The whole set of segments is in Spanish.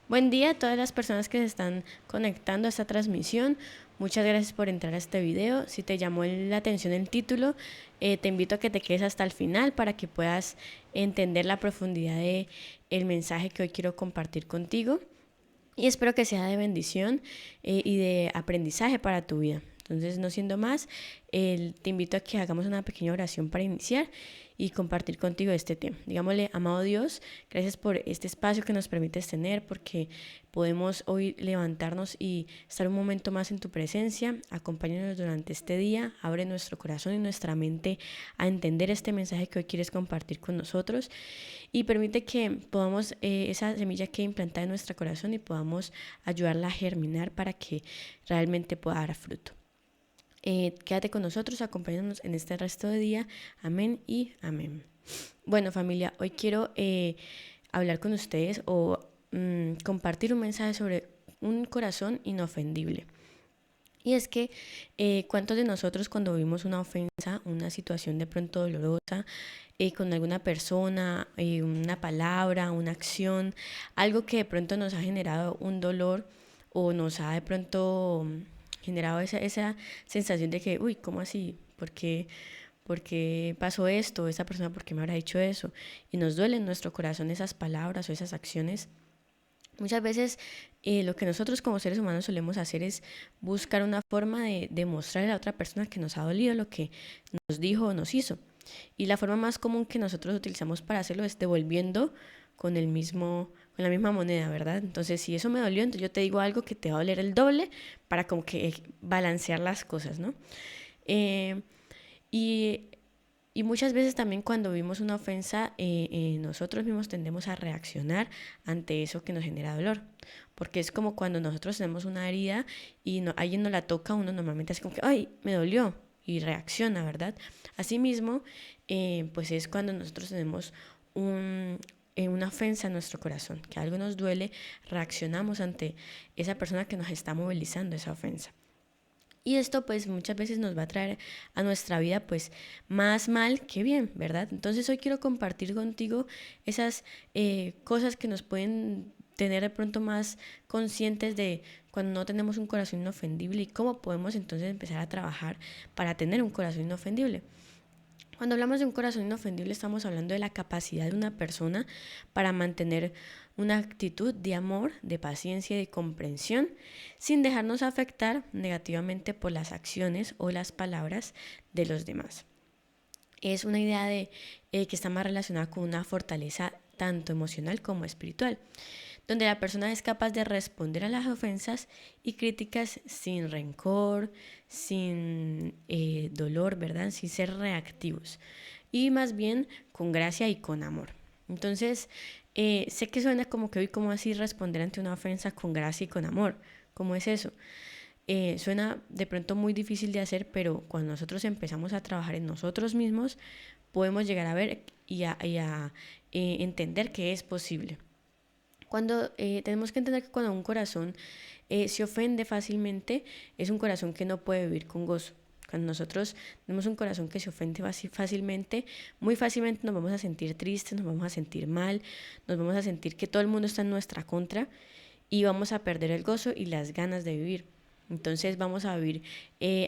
Buen día a todas las personas que se están conectando a esta transmisión. Muchas gracias por entrar a este video. Si te llamó la atención el título, te invito a que te quedes hasta el final para que puedas entender la profundidad de el mensaje que hoy quiero compartir contigo. Y espero que sea de bendición y de aprendizaje para tu vida. Entonces, no siendo más, te invito a que hagamos una pequeña oración para iniciar y compartir contigo este tema. Digámosle, amado Dios, gracias por este espacio que nos permites tener, porque podemos hoy levantarnos y estar un momento más en tu presencia. Acompáñanos durante este día, abre nuestro corazón y nuestra mente a entender este mensaje que hoy quieres compartir con nosotros y permite que podamos, esa semilla quede implantada en nuestro corazón y podamos ayudarla a germinar para que realmente pueda dar fruto. Quédate con nosotros, acompáñanos en este resto de día. Amén y amén. Bueno, familia, hoy quiero hablar con ustedes o compartir un mensaje sobre un corazón inofendible. Y es que, ¿cuántos de nosotros cuando vimos una ofensa, una situación de pronto dolorosa, con alguna persona, una palabra, una acción, algo que de pronto nos ha generado un dolor o nos ha de pronto generado esa sensación de que, uy, ¿cómo así? ¿Por qué pasó esto? ¿Esa persona por qué me habrá dicho eso? Y nos duele en nuestro corazón esas palabras o esas acciones. Muchas veces lo que nosotros como seres humanos solemos hacer es buscar una forma de demostrarle a la otra persona que nos ha dolido lo que nos dijo o nos hizo. Y la forma más común que nosotros utilizamos para hacerlo es devolviendo con con la misma moneda, ¿verdad? Entonces, si eso me dolió, entonces yo te digo algo que te va a doler el doble para como que balancear las cosas, ¿no? Eh, y, y muchas veces también cuando vimos una ofensa, nosotros mismos tendemos a reaccionar ante eso que nos genera dolor. Porque es como cuando nosotros tenemos una herida y alguien nos la toca, uno normalmente hace como que, ay, me dolió, y reacciona, ¿verdad? Asimismo, pues es cuando nosotros tenemos una ofensa en nuestro corazón, que algo nos duele, reaccionamos ante esa persona que nos está movilizando esa ofensa. Y esto pues muchas veces nos va a traer a nuestra vida pues más mal que bien, ¿verdad? Entonces hoy quiero compartir contigo esas cosas que nos pueden tener de pronto más conscientes de cuando no tenemos un corazón inofendible y cómo podemos entonces empezar a trabajar para tener un corazón inofendible. Cuando hablamos de un corazón inofendible estamos hablando de la capacidad de una persona para mantener una actitud de amor, de paciencia y de comprensión sin dejarnos afectar negativamente por las acciones o las palabras de los demás. Es una idea de que está más relacionada con una fortaleza tanto emocional como espiritual, donde la persona es capaz de responder a las ofensas y críticas sin rencor, sin dolor, ¿verdad? Sin ser reactivos y más bien con gracia y con amor. Entonces, sé que suena como que hoy, ¿cómo así responder ante una ofensa con gracia y con amor? ¿Cómo es eso? Suena de pronto muy difícil de hacer, pero cuando nosotros empezamos a trabajar en nosotros mismos, podemos llegar a ver y a entender que es posible. Tenemos que entender que cuando un corazón se ofende fácilmente, es un corazón que no puede vivir con gozo. Cuando nosotros tenemos un corazón que se ofende fácilmente, muy fácilmente nos vamos a sentir tristes, nos vamos a sentir mal, nos vamos a sentir que todo el mundo está en nuestra contra y vamos a perder el gozo y las ganas de vivir. Entonces vamos a vivir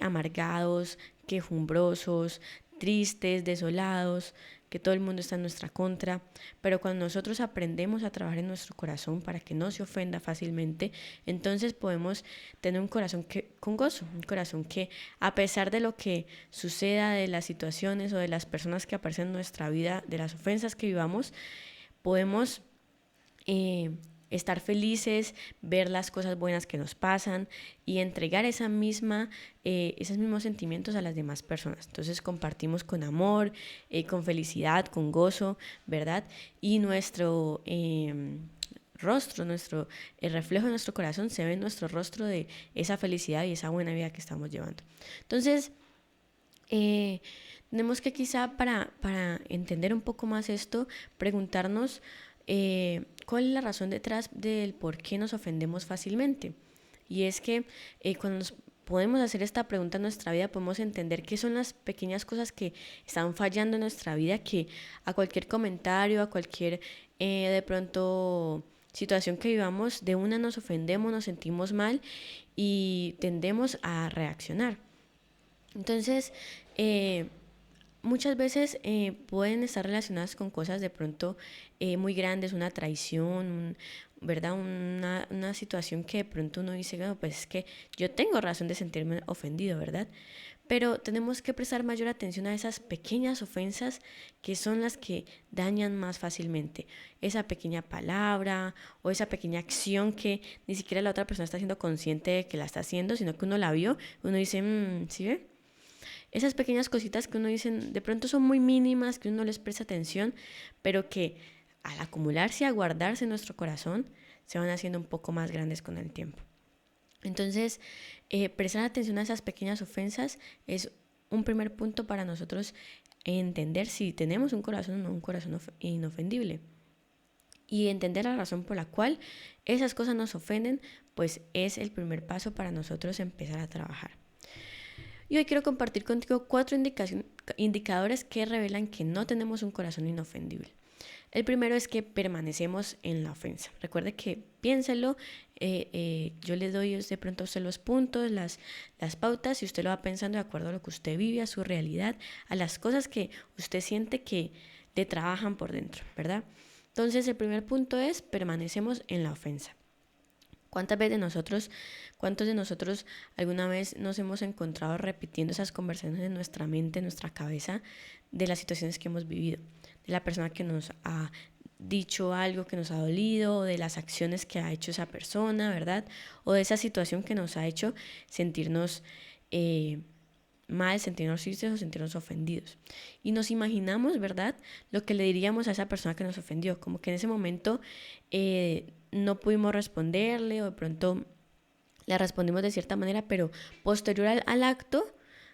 amargados, quejumbrosos, tristes, desolados, que todo el mundo está en nuestra contra, pero cuando nosotros aprendemos a trabajar en nuestro corazón para que no se ofenda fácilmente, entonces podemos tener un corazón con gozo, un corazón que a pesar de lo que suceda, de las situaciones o de las personas que aparecen en nuestra vida, de las ofensas que vivamos, podemos estar felices, ver las cosas buenas que nos pasan y entregar esos mismos sentimientos a las demás personas. Entonces compartimos con amor, con felicidad, con gozo, ¿verdad? Y nuestro rostro, el reflejo de nuestro corazón se ve en nuestro rostro de esa felicidad y esa buena vida que estamos llevando. Entonces, tenemos que quizá para entender un poco más esto, preguntarnos cuál es la razón detrás del por qué nos ofendemos fácilmente. Y es que cuando nos podemos hacer esta pregunta en nuestra vida, podemos entender qué son las pequeñas cosas que están fallando en nuestra vida, que a cualquier comentario, a cualquier de pronto situación que vivamos, de una nos ofendemos, nos sentimos mal y tendemos a reaccionar. Entonces, muchas veces pueden estar relacionadas con cosas de pronto muy grandes, una traición, ¿verdad? Una situación que de pronto uno dice, no, pues es que yo tengo razón de sentirme ofendido, ¿verdad? Pero tenemos que prestar mayor atención a esas pequeñas ofensas que son las que dañan más fácilmente. Esa pequeña palabra o esa pequeña acción que ni siquiera la otra persona está siendo consciente de que la está haciendo, sino que uno la vio, uno dice, ¿sí ve? Esas pequeñas cositas que uno dice de pronto son muy mínimas, que uno no les presta atención, pero que al acumularse y a guardarse en nuestro corazón, se van haciendo un poco más grandes con el tiempo. Entonces, prestar atención a esas pequeñas ofensas es un primer punto para nosotros entender si tenemos un corazón o no un corazón inofendible. Y entender la razón por la cual esas cosas nos ofenden, pues es el primer paso para nosotros empezar a trabajar. Y hoy quiero compartir contigo 4 indicadores que revelan que no tenemos un corazón inofendible. El primero es que permanecemos en la ofensa. Recuerde que piénselo, yo le doy de pronto a usted los puntos, las pautas, y usted lo va pensando de acuerdo a lo que usted vive, a su realidad, a las cosas que usted siente que le trabajan por dentro, ¿verdad? Entonces el primer punto es permanecemos en la ofensa. ¿Cuántos de nosotros alguna vez nos hemos encontrado repitiendo esas conversaciones en nuestra mente, en nuestra cabeza, de las situaciones que hemos vivido, de la persona que nos ha dicho algo que nos ha dolido, o de las acciones que ha hecho esa persona, ¿verdad? O de esa situación que nos ha hecho sentirnos mal, sentirnos tristes o sentirnos ofendidos. Y nos imaginamos, ¿verdad?, lo que le diríamos a esa persona que nos ofendió, como que en ese momento no pudimos responderle o de pronto le respondimos de cierta manera, pero posterior al acto,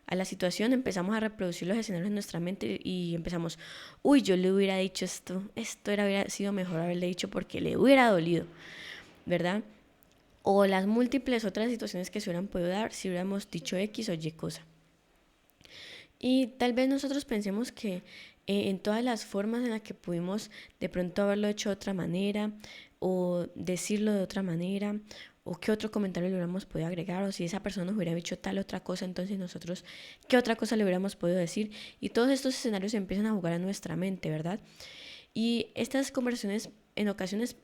a la situación, empezamos a reproducir los escenarios en nuestra mente y empezamos, yo le hubiera dicho esto hubiera sido mejor haberle dicho porque le hubiera dolido, ¿verdad? O las múltiples otras situaciones que se hubieran podido dar si hubiéramos dicho X o Y cosa. Y tal vez nosotros pensemos que en todas las formas en las que pudimos de pronto haberlo hecho de otra manera o decirlo de otra manera o qué otro comentario le hubiéramos podido agregar o si esa persona nos hubiera dicho tal otra cosa, entonces nosotros qué otra cosa le hubiéramos podido decir. Y todos estos escenarios empiezan a jugar en nuestra mente, ¿verdad? Y estas conversaciones en ocasiones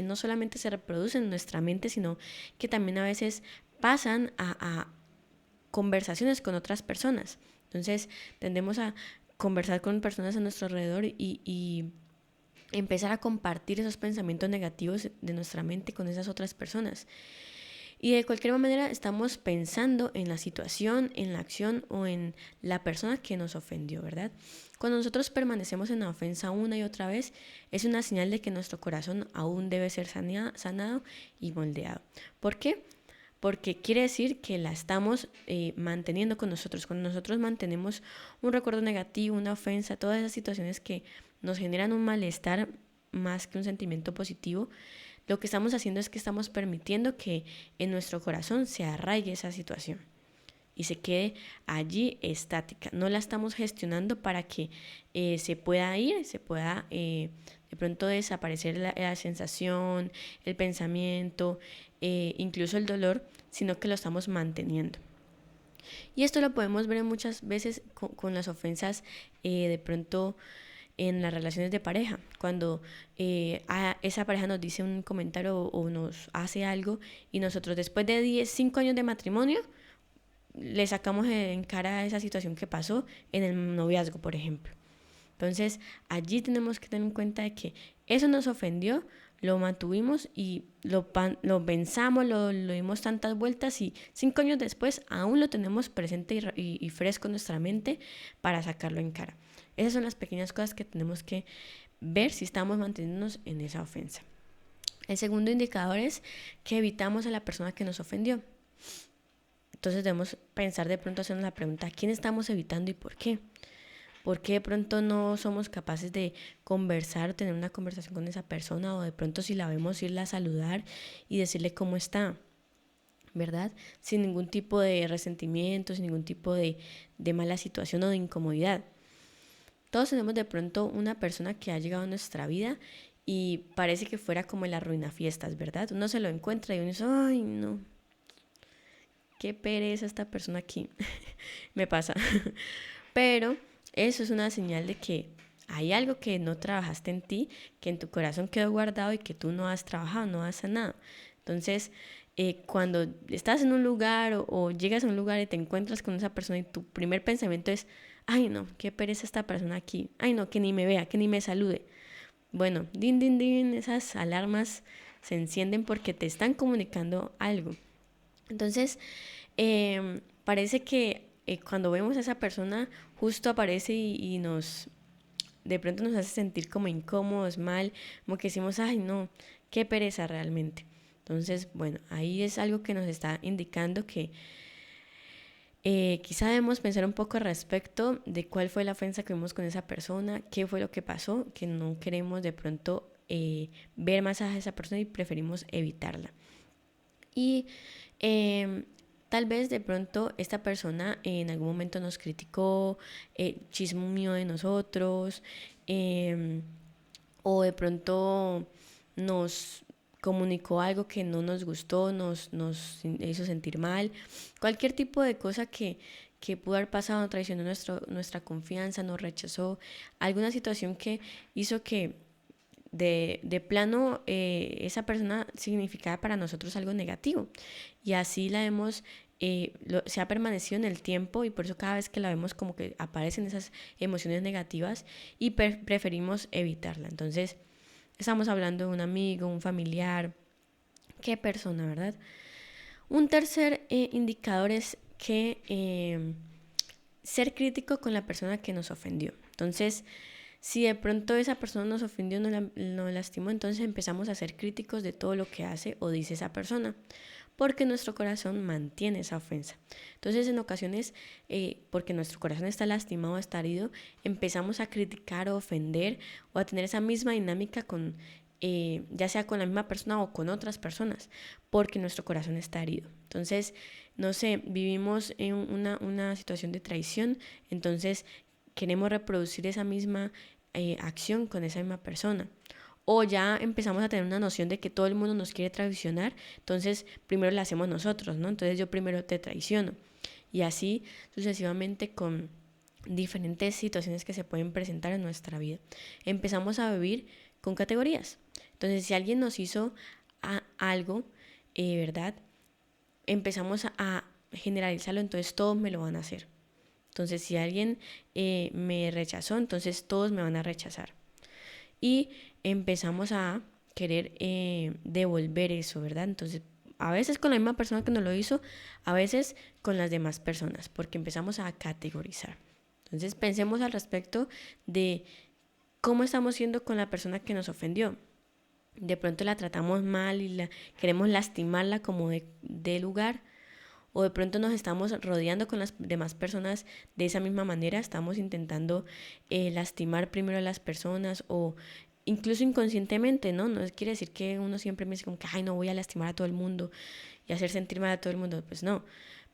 no solamente se reproducen en nuestra mente, sino que también a veces pasan a conversaciones con otras personas. Entonces tendemos a conversar con personas a nuestro alrededor y empezar a compartir esos pensamientos negativos de nuestra mente con esas otras personas. Y de cualquier manera estamos pensando en la situación, en la acción o en la persona que nos ofendió, ¿verdad? Cuando nosotros permanecemos en la ofensa una y otra vez, es una señal de que nuestro corazón aún debe ser sanado y moldeado. ¿Por qué? Porque quiere decir que la estamos manteniendo con nosotros. Cuando nosotros mantenemos un recuerdo negativo, una ofensa, todas esas situaciones que nos generan un malestar más que un sentimiento positivo, lo que estamos haciendo es que estamos permitiendo que en nuestro corazón se arraigue esa situación y se quede allí estática. No la estamos gestionando para que se pueda ir, se pueda de pronto desaparecer la sensación, el pensamiento, incluso el dolor, sino que lo estamos manteniendo. Y esto lo podemos ver muchas veces con las ofensas de pronto en las relaciones de pareja, cuando esa pareja nos dice un comentario o nos hace algo y nosotros después de 5 años de matrimonio le sacamos en cara esa situación que pasó en el noviazgo, por ejemplo. Entonces allí tenemos que tener en cuenta de que eso nos ofendió, lo mantuvimos y lo pensamos, lo dimos tantas vueltas y 5 años después aún lo tenemos presente y fresco en nuestra mente para sacarlo en cara. Esas son las pequeñas cosas que tenemos que ver si estamos manteniéndonos en esa ofensa. El segundo indicador es que evitamos a la persona que nos ofendió. Entonces debemos pensar de pronto hacernos la pregunta, ¿a quién estamos evitando y por qué? ¿Por qué de pronto no somos capaces de conversar, tener una conversación con esa persona o de pronto si la vemos irla a saludar y decirle cómo está? ¿Verdad? Sin ningún tipo de resentimiento, sin ningún tipo de mala situación o de incomodidad. Todos tenemos de pronto una persona que ha llegado a nuestra vida y parece que fuera como el arruinafiestas, ¿verdad? Uno se lo encuentra y uno dice, ay, no, qué pereza esta persona aquí. Me pasa. Pero eso es una señal de que hay algo que no trabajaste en ti, que en tu corazón quedó guardado y que tú no has trabajado, no has sanado. Entonces, cuando estás en un lugar o llegas a un lugar y te encuentras con esa persona y tu primer pensamiento es, ay no, qué pereza esta persona aquí, ay no, que ni me vea, que ni me salude. Bueno, din, din, din, esas alarmas se encienden porque te están comunicando algo. Entonces, parece que cuando vemos a esa persona, justo aparece y de pronto nos hace sentir como incómodos, mal, como que decimos, ay no, qué pereza realmente. Entonces, bueno, ahí es algo que nos está indicando que quizá debemos pensar un poco al respecto de cuál fue la ofensa que vimos con esa persona, qué fue lo que pasó, que no queremos de pronto ver más a esa persona y preferimos evitarla. Y tal vez de pronto esta persona en algún momento nos criticó, chismeó de nosotros, o de pronto nos comunicó algo que no nos gustó, nos hizo sentir mal. Cualquier tipo de cosa que pudo haber pasado, traicionó nuestra confianza, nos rechazó. Alguna situación que hizo que de plano esa persona significaba para nosotros algo negativo. Y así la hemos, se ha permanecido en el tiempo y por eso cada vez que la vemos como que aparecen esas emociones negativas y preferimos evitarla. Entonces, estamos hablando de un amigo, un familiar, qué persona, ¿verdad? Un tercer indicador es que ser crítico con la persona que nos ofendió. Entonces, si de pronto esa persona nos ofendió, nos lastimó, entonces empezamos a ser críticos de todo lo que hace o dice esa persona, porque nuestro corazón mantiene esa ofensa. Entonces, en ocasiones, porque nuestro corazón está lastimado, está herido, empezamos a criticar o ofender o a tener esa misma dinámica con, ya sea con la misma persona o con otras personas, porque nuestro corazón está herido. Entonces, no sé, vivimos en una situación de traición, entonces queremos reproducir esa misma acción con esa misma persona. O ya empezamos a tener una noción de que todo el mundo nos quiere traicionar, entonces primero la hacemos nosotros, ¿no? Entonces yo primero te traiciono. Y así sucesivamente con diferentes situaciones que se pueden presentar en nuestra vida. Empezamos a vivir con categorías. Entonces si alguien nos hizo algo, ¿verdad? Empezamos a generalizarlo, entonces todos me lo van a hacer. Entonces, si alguien me rechazó, entonces todos me van a rechazar. Y empezamos a querer devolver eso, ¿verdad? Entonces, a veces con la misma persona que nos lo hizo, a veces con las demás personas, porque empezamos a categorizar. Entonces, pensemos al respecto de cómo estamos siendo con la persona que nos ofendió. De pronto la tratamos mal y queremos lastimarla como de lugar. O de pronto nos estamos rodeando con las demás personas de esa misma manera, estamos intentando lastimar primero a las personas o incluso inconscientemente, ¿no? No quiere decir que uno siempre me dice como que, ay, no voy a lastimar a todo el mundo y hacer sentir mal a todo el mundo, pues no.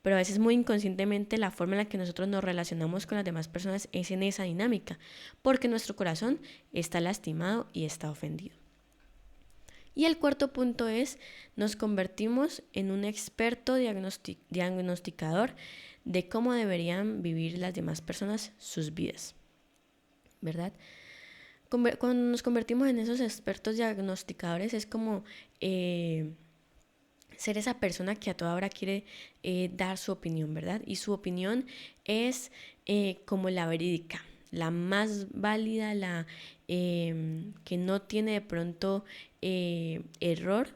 Pero a veces muy inconscientemente la forma en la que nosotros nos relacionamos con las demás personas es en esa dinámica, porque nuestro corazón está lastimado y está ofendido. Y el cuarto punto es, nos convertimos en un experto diagnosticador de cómo deberían vivir las demás personas sus vidas, ¿verdad? Cuando nos convertimos en esos expertos diagnosticadores es como ser esa persona que a toda hora quiere dar su opinión, ¿verdad? Y su opinión es como la verídica, la más válida, la que no tiene de pronto error,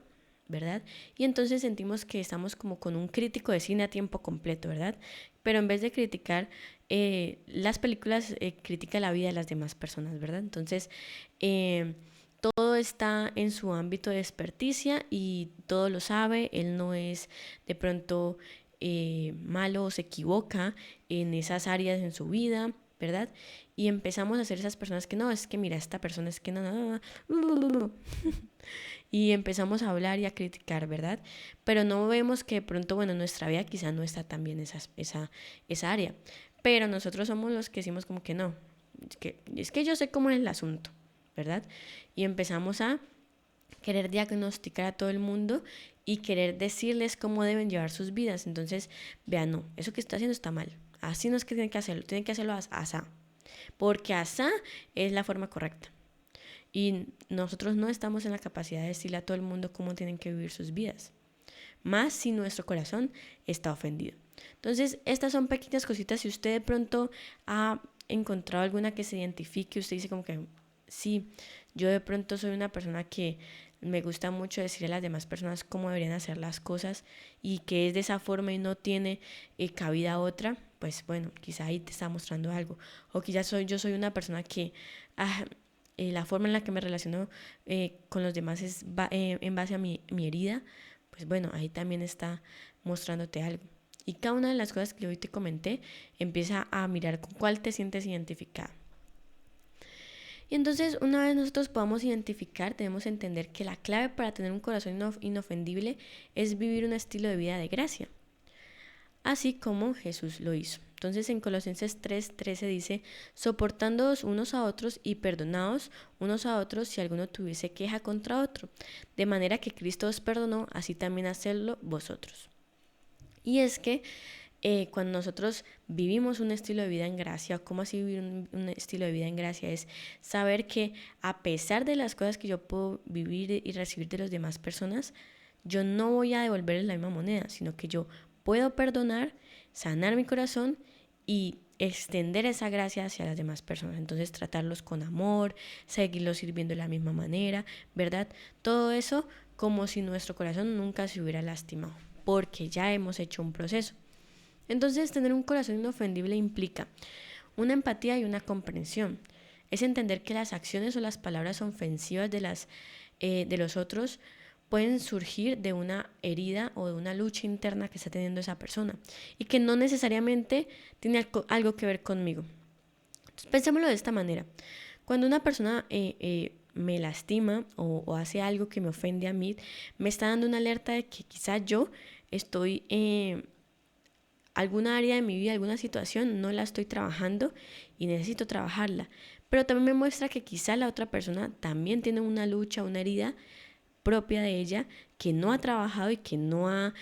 ¿verdad? Y entonces sentimos que estamos como con un crítico de cine a tiempo completo, ¿verdad? Pero en vez de criticar las películas, critica la vida de las demás personas, ¿verdad? Entonces, todo está en su ámbito de experticia y todo lo sabe, él no es de pronto malo o se equivoca en esas áreas en su vida, ¿verdad? Y empezamos a ser esas personas que no, es que mira, esta persona es que no. Y empezamos a hablar y a criticar, ¿verdad? Pero no vemos que de pronto, bueno, en nuestra vida quizá no está tan bien esa área. Pero nosotros somos los que decimos como que no, es que yo sé cómo es el asunto. ¿verdad? Y empezamos a querer diagnosticar a todo el mundo y querer decirles cómo deben llevar sus vidas. Entonces, vean, no, eso que está haciendo está mal. Así no es que tienen que hacerlo asá, porque asá es la forma correcta. Y nosotros no estamos en la capacidad de decirle a todo el mundo cómo tienen que vivir sus vidas, más si nuestro corazón está ofendido. Entonces, estas son pequeñas cositas. Si usted de pronto ha encontrado alguna que se identifique, usted dice como que sí, yo de pronto soy una persona que me gusta mucho decirle a las demás personas cómo deberían hacer las cosas y que es de esa forma y no tiene cabida otra, pues bueno, quizá ahí te está mostrando algo. O quizás yo soy una persona que la forma en la que me relaciono con los demás es en base a mi herida, pues bueno, ahí también está mostrándote algo. Y cada una de las cosas que hoy te comenté, empieza a mirar con cuál te sientes identificada. Y entonces, una vez nosotros podamos identificar, debemos entender que la clave para tener un corazón inofendible es vivir un estilo de vida de gracia, así como Jesús lo hizo. Entonces en Colosenses 3:13 dice, soportándoos unos a otros y perdonaos unos a otros si alguno tuviese queja contra otro, de manera que Cristo os perdonó, así también hacedlo vosotros. Y es que cuando nosotros vivimos un estilo de vida en gracia, ¿cómo así vivir un estilo de vida en gracia? Es saber que a pesar de las cosas que yo puedo vivir y recibir de las demás personas, yo no voy a devolverles la misma moneda, sino que yo puedo perdonar, sanar mi corazón y extender esa gracia hacia las demás personas. Entonces tratarlos con amor, seguirlos sirviendo de la misma manera, ¿verdad? Todo eso como si nuestro corazón nunca se hubiera lastimado, porque ya hemos hecho un proceso. Entonces, tener un corazón inofendible implica una empatía y una comprensión. Es entender que las acciones o las palabras ofensivas de los otros pueden surgir de una herida o de una lucha interna que está teniendo esa persona y que no necesariamente tiene algo que ver conmigo. Entonces, pensémoslo de esta manera. Cuando una persona me lastima o hace algo que me ofende a mí, me está dando una alerta de que quizá yo estoy alguna área de mi vida, alguna situación, no la estoy trabajando y necesito trabajarla. Pero también me muestra que quizá la otra persona también tiene una lucha, una herida propia de ella que no ha trabajado y que no ha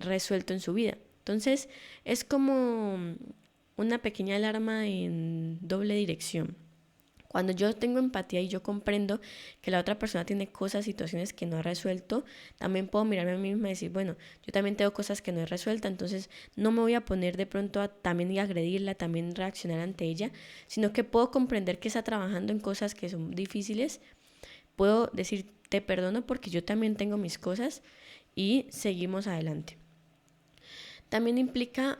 resuelto en su vida. Entonces es como una pequeña alarma en doble dirección. Cuando yo tengo empatía y yo comprendo que la otra persona tiene cosas, situaciones que no ha resuelto, también puedo mirarme a mí misma y decir, bueno, yo también tengo cosas que no he resuelto, entonces no me voy a poner de pronto a también agredirla, también reaccionar ante ella, sino que puedo comprender que está trabajando en cosas que son difíciles. Puedo decir, te perdono porque yo también tengo mis cosas y seguimos adelante. También implica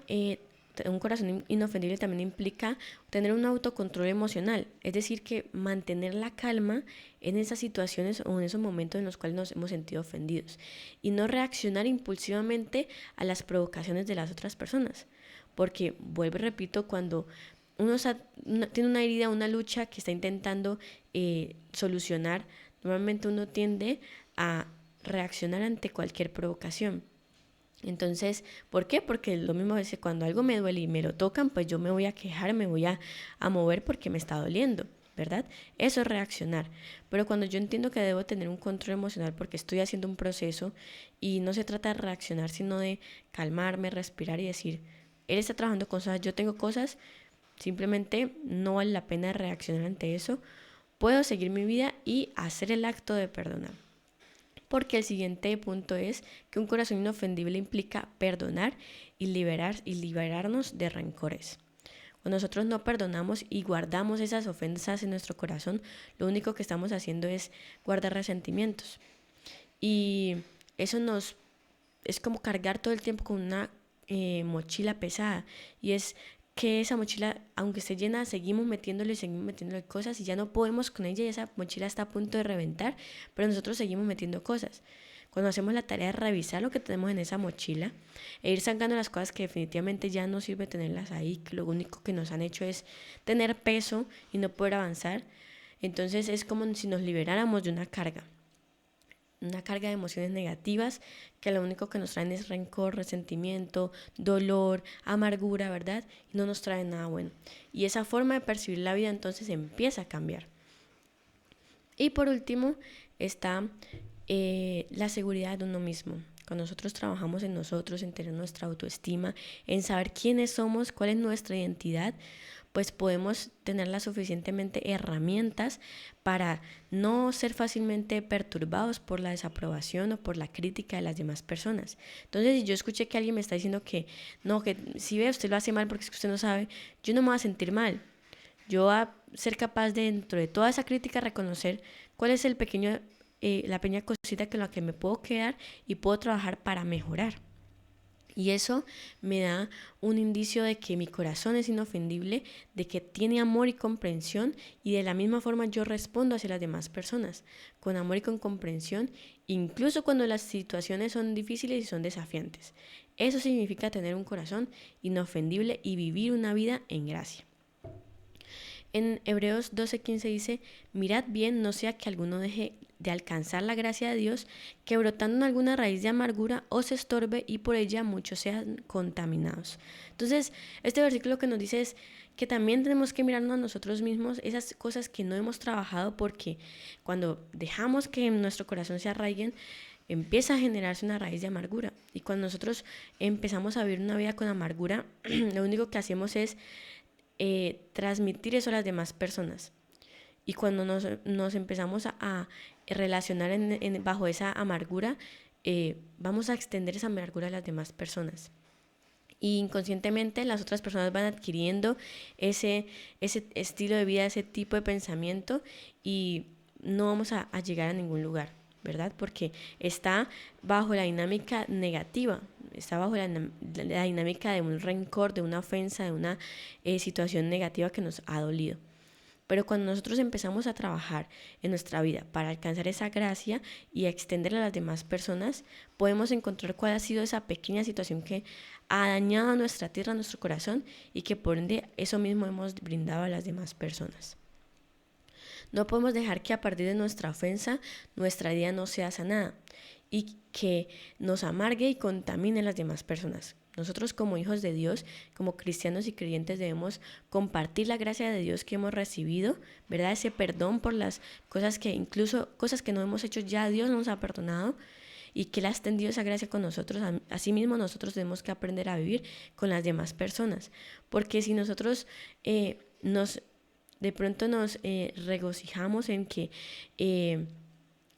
un corazón inofendible también implica tener un autocontrol emocional, es decir, que mantener la calma en esas situaciones o en esos momentos en los cuales nos hemos sentido ofendidos y no reaccionar impulsivamente a las provocaciones de las otras personas, porque vuelvo y repito, cuando uno tiene una herida, una lucha que está intentando solucionar, normalmente uno tiende a reaccionar ante cualquier provocación. Entonces, ¿por qué? Porque lo mismo es que cuando algo me duele y me lo tocan, pues yo me voy a quejar, me voy a mover porque me está doliendo, ¿verdad? Eso es reaccionar. Pero cuando yo entiendo que debo tener un control emocional porque estoy haciendo un proceso y no se trata de reaccionar, sino de calmarme, respirar y decir, él está trabajando con cosas, yo tengo cosas, simplemente no vale la pena reaccionar ante eso, puedo seguir mi vida y hacer el acto de perdonar. Porque el siguiente punto es que un corazón inofendible implica perdonar y liberarnos de rencores. Cuando nosotros no perdonamos y guardamos esas ofensas en nuestro corazón, lo único que estamos haciendo es guardar resentimientos. Y eso es como cargar todo el tiempo con una mochila pesada. Y es que esa mochila, aunque esté llena, seguimos metiéndole cosas y ya no podemos con ella y esa mochila está a punto de reventar, pero nosotros seguimos metiendo cosas. Cuando hacemos la tarea de revisar lo que tenemos en esa mochila e ir sacando las cosas que definitivamente ya no sirve tenerlas ahí, que lo único que nos han hecho es tener peso y no poder avanzar, entonces es como si nos liberáramos de una carga de emociones negativas que lo único que nos traen es rencor, resentimiento, dolor, amargura, ¿verdad? Y no nos traen nada bueno. Y esa forma de percibir la vida entonces empieza a cambiar. Y por último está la seguridad de uno mismo. Cuando nosotros trabajamos en nosotros, en tener nuestra autoestima, en saber quiénes somos, cuál es nuestra identidad, pues podemos tener las suficientemente herramientas para no ser fácilmente perturbados por la desaprobación o por la crítica de las demás personas. Entonces, si yo escuché que alguien me está diciendo que no, que si ve usted lo hace mal porque es que usted no sabe, yo no me voy a sentir mal. Yo voy a ser capaz de, dentro de toda esa crítica, reconocer cuál es la pequeña cosita con la que me puedo quedar y puedo trabajar para mejorar. Y eso me da un indicio de que mi corazón es inofendible, de que tiene amor y comprensión, y de la misma forma yo respondo hacia las demás personas, con amor y con comprensión, incluso cuando las situaciones son difíciles y son desafiantes. Eso significa tener un corazón inofendible y vivir una vida en gracia. En Hebreos 12:15 dice: mirad bien, no sea que alguno deje de alcanzar la gracia de Dios, que brotando en alguna raíz de amargura os estorbe y por ella muchos sean contaminados. Entonces, este versículo que nos dice es que también tenemos que mirarnos a nosotros mismos, esas cosas que no hemos trabajado, porque cuando dejamos que en nuestro corazón se arraiguen, empieza a generarse una raíz de amargura. Y cuando nosotros empezamos a vivir una vida con amargura, lo único que hacemos es transmitir eso a las demás personas. Y cuando nos empezamos a relacionar bajo esa amargura, vamos a extender esa amargura a las demás personas. Y inconscientemente las otras personas van adquiriendo ese estilo de vida, ese tipo de pensamiento, y no vamos a llegar a ningún lugar, ¿verdad? Porque está bajo la dinámica negativa, está bajo la dinámica de un rencor, de una ofensa, de una situación negativa que nos ha dolido. Pero cuando nosotros empezamos a trabajar en nuestra vida para alcanzar esa gracia y a extenderla a las demás personas, podemos encontrar cuál ha sido esa pequeña situación que ha dañado nuestra tierra, nuestro corazón, y que por ende eso mismo hemos brindado a las demás personas. No podemos dejar que a partir de nuestra ofensa nuestra vida no sea sanada y que nos amargue y contamine a las demás personas. Nosotros como hijos de Dios, como cristianos y creyentes, debemos compartir la gracia de Dios que hemos recibido, ¿verdad? Ese perdón por las cosas que, incluso cosas que no hemos hecho, ya Dios nos ha perdonado, y que Él ha extendido esa gracia con nosotros. Asimismo, nosotros tenemos que aprender a vivir con las demás personas, porque si nosotros de pronto nos regocijamos en que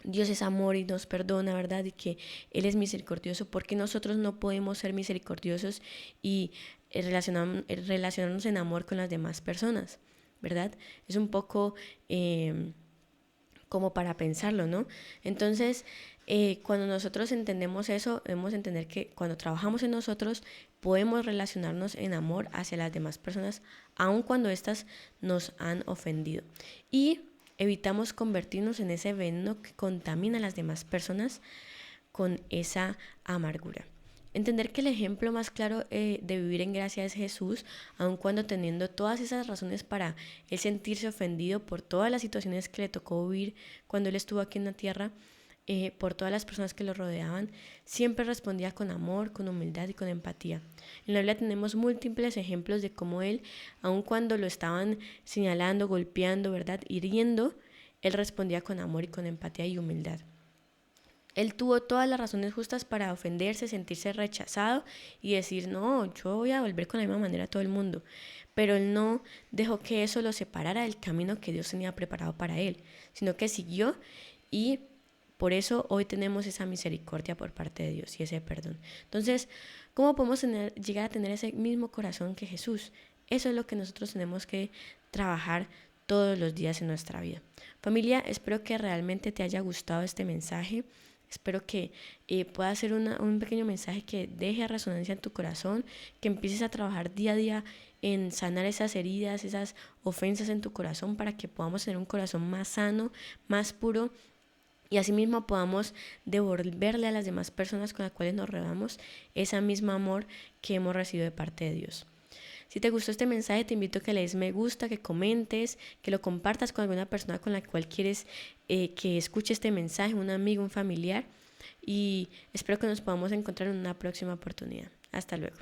Dios es amor y nos perdona, ¿verdad? Y que Él es misericordioso, porque nosotros no podemos ser misericordiosos y relacionarnos en amor con las demás personas, ¿verdad? Es un poco como para pensarlo, ¿no? Entonces, cuando nosotros entendemos eso, debemos entender que cuando trabajamos en nosotros, podemos relacionarnos en amor hacia las demás personas, aun cuando éstas nos han ofendido. Y evitamos convertirnos en ese veneno que contamina a las demás personas con esa amargura. Entender que el ejemplo más claro de vivir en gracia es Jesús, aun cuando teniendo todas esas razones para él sentirse ofendido por todas las situaciones que le tocó vivir cuando él estuvo aquí en la tierra, por todas las personas que lo rodeaban, siempre respondía con amor, con humildad y con empatía. En la Biblia tenemos múltiples ejemplos de cómo él, aun cuando lo estaban señalando, golpeando, ¿verdad?, hiriendo, él respondía con amor y con empatía y humildad. Él tuvo todas las razones justas para ofenderse, sentirse rechazado y decir: no, yo voy a volver con la misma manera a todo el mundo. Pero él no dejó que eso lo separara del camino que Dios tenía preparado para él, sino que siguió, y por eso hoy tenemos esa misericordia por parte de Dios y ese perdón. Entonces, ¿cómo podemos llegar a tener ese mismo corazón que Jesús? Eso es lo que nosotros tenemos que trabajar todos los días en nuestra vida. Familia, espero que realmente te haya gustado este mensaje. Espero que pueda ser un pequeño mensaje que deje resonancia en tu corazón, que empieces a trabajar día a día en sanar esas heridas, esas ofensas en tu corazón, para que podamos tener un corazón más sano, más puro, y asimismo podamos devolverle a las demás personas con las cuales nos rodeamos ese mismo amor que hemos recibido de parte de Dios. Si te gustó este mensaje, te invito a que le des me gusta, que comentes, que lo compartas con alguna persona con la cual quieres que escuche este mensaje, un amigo, un familiar, y espero que nos podamos encontrar en una próxima oportunidad. Hasta luego.